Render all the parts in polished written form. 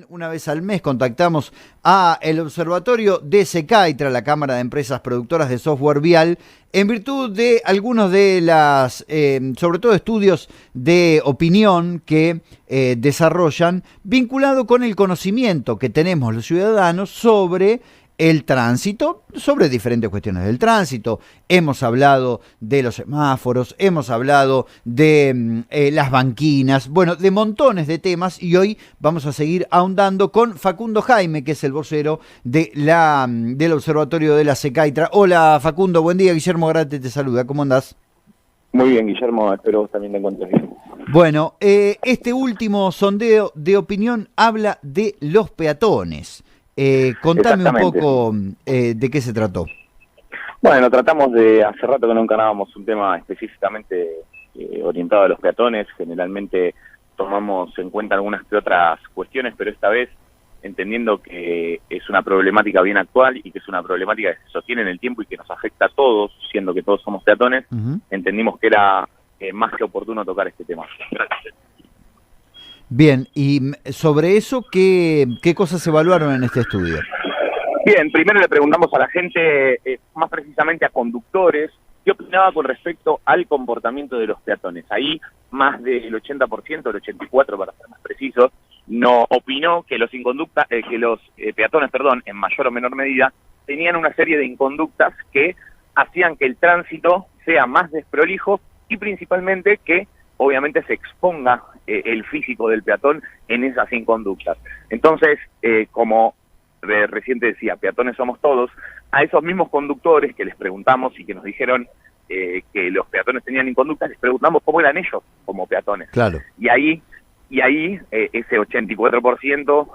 Una vez al mes contactamos a el Observatorio de SECAITRA, la Cámara de Empresas Productoras de Software Vial, en virtud de algunos de las, sobre todo estudios de opinión que desarrollan, vinculado con el conocimiento que tenemos los ciudadanos sobre el tránsito, sobre diferentes cuestiones del tránsito. Hemos hablado de los semáforos, hemos hablado de las banquinas, bueno, de montones de temas, y hoy vamos a seguir ahondando con Facundo Jaime, que es el vocero de del Observatorio de la SECAITRA. Hola Facundo, buen día. Guillermo Grate te saluda, ¿cómo andás? Muy bien, Guillermo, espero vos también te encuentres bien. Bueno, este último sondeo de opinión habla de los peatones. Contame un poco de qué se trató. Bueno, tratamos de, hace rato que no encarábamos un tema específicamente orientado a los peatones. Generalmente tomamos en cuenta algunas que otras cuestiones, pero esta vez, entendiendo que es una problemática bien actual y que es una problemática que se sostiene en el tiempo y que nos afecta a todos, siendo que todos somos peatones, entendimos que era más que oportuno tocar este tema. Gracias. Bien, y sobre eso, ¿qué cosas se evaluaron en este estudio? Bien, primero le preguntamos a la gente, más precisamente a conductores, qué opinaba con respecto al comportamiento de los peatones. Ahí más del 80%, el 84% para ser más precisos, no opinó que los peatones, en mayor o menor medida, tenían una serie de inconductas que hacían que el tránsito sea más desprolijo y principalmente que obviamente se exponga el físico del peatón en esas inconductas. Entonces, como recién te decía, peatones somos todos, a esos mismos conductores que les preguntamos y que nos dijeron que los peatones tenían inconductas, les preguntamos cómo eran ellos como peatones. Claro. Y ahí ese 84%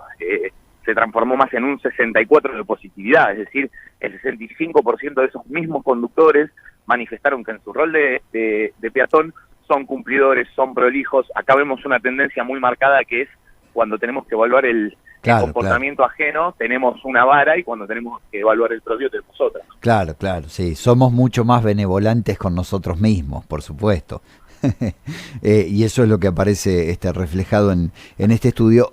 se transformó más en un 64% de positividad, es decir, el 65% de esos mismos conductores manifestaron que en su rol de peatón son cumplidores, son prolijos. Acá vemos una tendencia muy marcada que es cuando tenemos que evaluar el comportamiento ajeno, tenemos una vara, y cuando tenemos que evaluar el propio tenemos otra. Claro, sí, somos mucho más benevolentes con nosotros mismos, por supuesto. Y eso es lo que aparece reflejado en este estudio.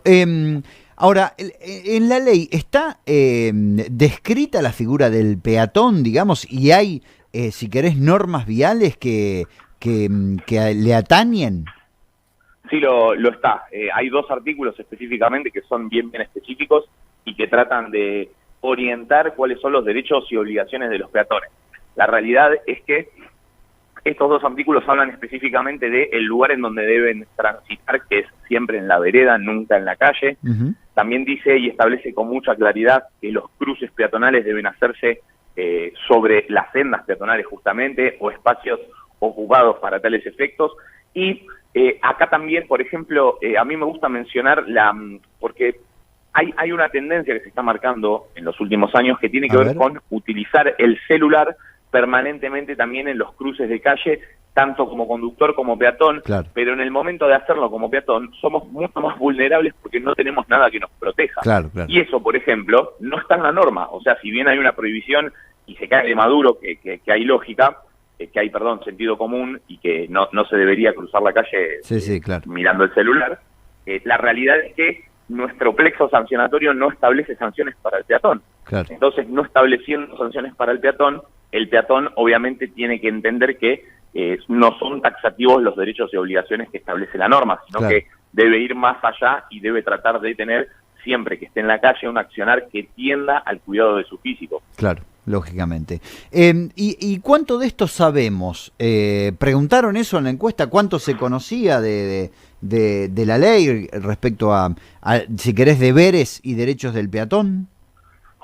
Ahora, en la ley está descrita la figura del peatón, digamos, y hay, si querés, normas viales que le atañen. Sí, lo está. Hay dos artículos específicamente que son bien específicos y que tratan de orientar cuáles son los derechos y obligaciones de los peatones. La realidad es que estos dos artículos hablan específicamente del lugar en donde deben transitar, que es siempre en la vereda, nunca en la calle. También dice y establece con mucha claridad que los cruces peatonales deben hacerse sobre las sendas peatonales justamente, o espacios ocupados para tales efectos. Y acá también, por ejemplo, a mí me gusta mencionar porque hay una tendencia que se está marcando en los últimos años que tiene que ver con utilizar el celular permanentemente también en los cruces de calle, tanto como conductor como peatón. Claro. Pero en el momento de hacerlo como peatón somos mucho más vulnerables porque no tenemos nada que nos proteja. Claro. Y eso, por ejemplo, no está en la norma. O sea, si bien hay una prohibición y se cae de maduro que hay lógica, que hay, sentido común y que no se debería cruzar la calle mirando el celular, la realidad es que nuestro plexo sancionatorio no establece sanciones para el peatón. Claro. Entonces, no estableciendo sanciones para el peatón obviamente tiene que entender que no son taxativos los derechos y obligaciones que establece la norma, sino que debe ir más allá y debe tratar de tener, siempre que esté en la calle, un accionar que tienda al cuidado de su físico. Claro. Lógicamente. ¿Y cuánto de esto sabemos? ¿Preguntaron eso en la encuesta? ¿Cuánto se conocía de la ley respecto a, si querés, deberes y derechos del peatón?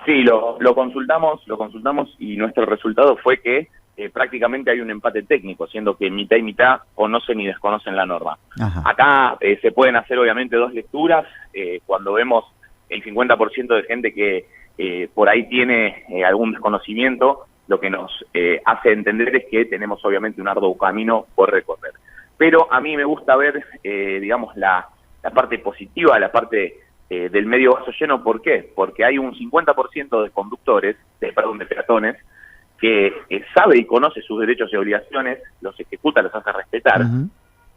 Sí, lo consultamos y nuestro resultado fue que prácticamente hay un empate técnico, siendo que mitad y mitad conocen y desconocen la norma. Ajá. Acá se pueden hacer obviamente dos lecturas. Cuando vemos el 50% de gente que por ahí tiene algún desconocimiento, lo que nos hace entender es que tenemos obviamente un arduo camino por recorrer. Pero a mí me gusta ver, la parte positiva, la parte del medio vaso lleno. ¿Por qué? Porque hay un 50% de conductores, de peatones, que sabe y conoce sus derechos y obligaciones, los ejecuta, los hace respetar,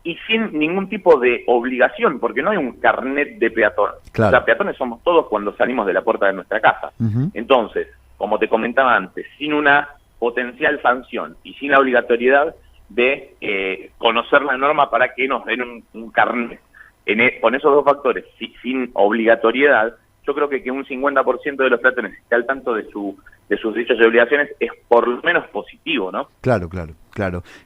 y sin ningún tipo de obligación, porque no hay un carnet de peatón. Claro. O sea, peatones somos todos cuando salimos de la puerta de nuestra casa. Entonces, como te comentaba antes, sin una potencial sanción y sin la obligatoriedad de conocer la norma para que nos den un carnet. Con esos dos factores, sin obligatoriedad, yo creo que un 50% de los peatones esté al tanto de sus derechos y obligaciones es por lo menos positivo, ¿no? Claro.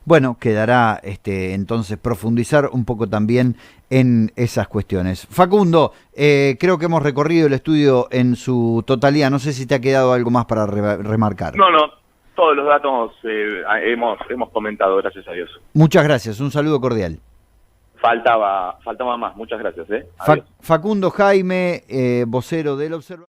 Bueno, quedará entonces profundizar un poco también en esas cuestiones. Facundo, creo que hemos recorrido el estudio en su totalidad. No sé si te ha quedado algo más para remarcar. No, todos los datos hemos comentado, gracias a Dios. Muchas gracias, un saludo cordial. Faltaba más, muchas gracias. Facundo Jaime, vocero del Observatorio.